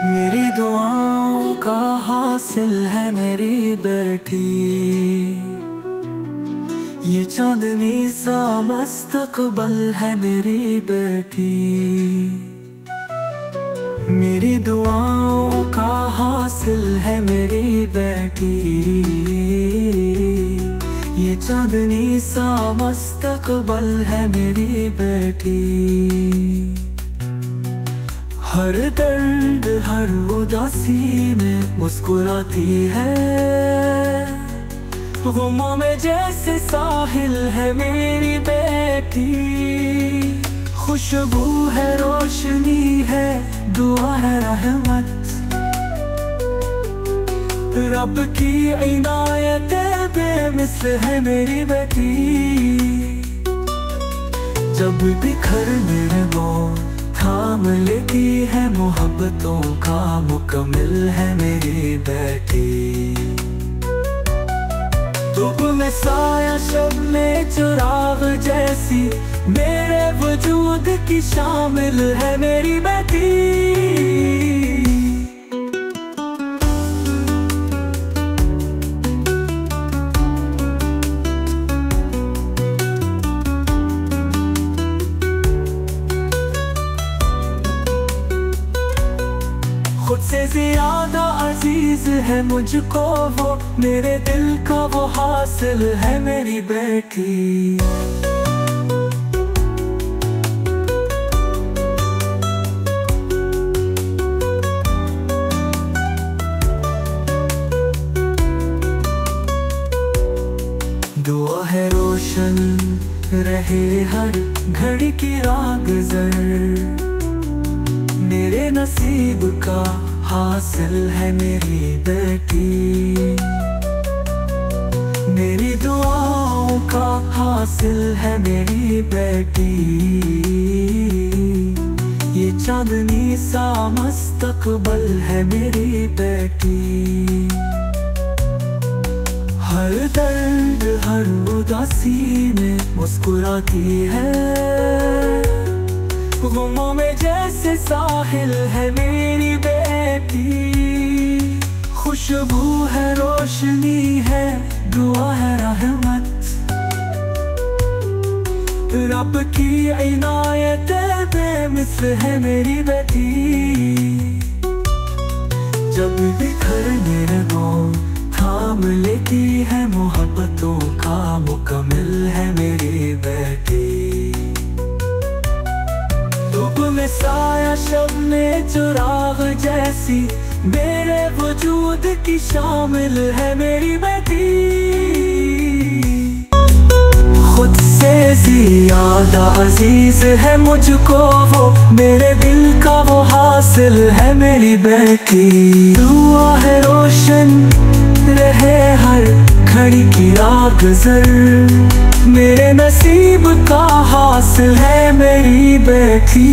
मेरी दुआओं का हासिल है मेरी बेटी। ये चांदनी सा मुस्तकबल है मेरी बेटी। मेरी दुआओं का हासिल है मेरी बेटी। ये चांदनी सा मुस्तकबल है मेरी बेटी। हर दर्द हर उदासी में मुस्कुराती है। गुमों में जैसे साहिल है मेरी बेटी। खुशबू है रोशनी है दुआ है रहमत। रब की इनायत बेमिसल है मेरी बेटी। जब बिखरने में थाम लेती है मोहब्बतों का मुकम्मिल है मेरी बेटी। धूप में साया शब में चिराग जैसी मेरे वजूद की शामिल है मेरी बेटी। खुद से ज्यादा अजीज है मुझको वो। मेरे दिल का वो हासिल है मेरी बेटी। दुआ है रोशन रहे हर घड़ी की राह गुज़र। मेरे नसीब का हासिल है मेरी बेटी। मेरी दुआओं का हासिल है मेरी बेटी। ये चांदनी सा मुस्तकबल है मेरी बेटी। हर दर्द हर उदासी में मुस्कुराती है। गुमों में जैसे साहिल है मेरी बेटी। खुशबू है रोशनी है दुआ है रहमत। रब की इनायत बेमिसल है मेरी बेटी। जब बिखरने लगो थाम लेती है मोहब्बतों का मुकम्मिल है मेरी बेटी। धूप में साया शब में चिराग जैसी मेरे वजूद की शामिल है मेरी बेटी। खुद से ज्यादा अजीज है मुझको वो। मेरे दिल का वो हासिल है मेरी बेटी। दुआ है रोशन रहे हर घड़ी की राह गुज़र। मेरे नसीब का हासिल है मेरी बेटी।